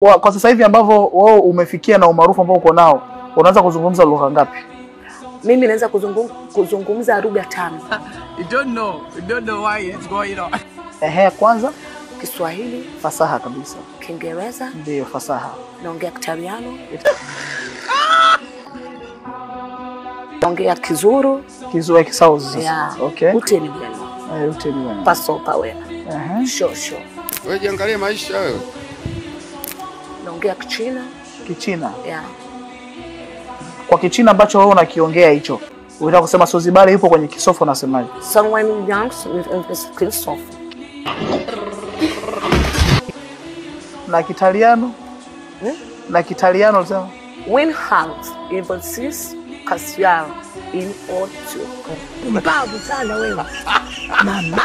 Kwa sasa hivi ambavyo wewe umefikia na umaarufu ambao uko nao, unaanza kuzungumza lugha ngapi? Mimi naweza kuzungumza lugha 5. You don't know why it's going on. Kwanza Kiswahili, fasaha kabisa. Kiingereza, Ndio fasaha. naongea Kitaliano. Naongea Kizuru. Kizuru kisauzi. Yeah. Okay. Uteni bwana. Uteni bwana. Paso pawe. Shosho. Wewe jiangalie maisha wewe. Naongea Kichina. Kichina. Yeah. Kwa Kichina ambacho wewe unakiongea hicho, unataka kusema Sozibare yupo kwenye kisofu unasemaje? Someone young with kisofu. Na Kitaliano? Na Kitaliano unasema? When hands emphasis kasiara in ocho. Babu sana wewe. Mama.